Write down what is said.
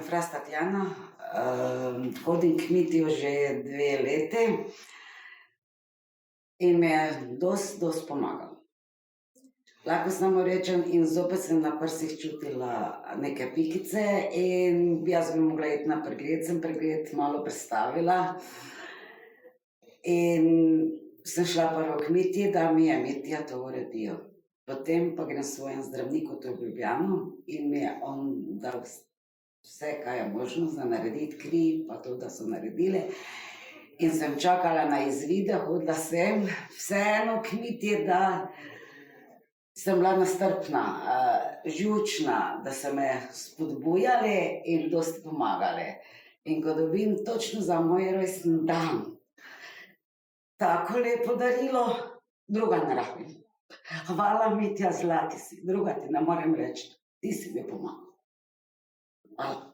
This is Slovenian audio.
Fras Tatjana, hodim k Mitju že 2 leti in mi je dosti pomagal. Lahko samo rečem, in zopet sem na prsih čutila neke pikice in jaz bi mogla iti na pregled, sem pregled malo prestavila in sem šla prvo k Mitji, da mi je Mitja to uredil. Potem pa grem svojemu zdravniku tu v Ljubljano in mi je on dal vse, kaj je možno za narediti, kri, pa to, da so naredili. In sem čakala na izvide, hodila sem vseeno k Mitji, da sem bila nestrpna, živčna, da so me spodbujali in dosti pomagali. In ko dobim točno za moj rojstni dan tako lepo darilo, druga ne rabim. Hvala, Mitja, zlati si, druga ti ne morem reči, ti si mi pomagal. Hvala.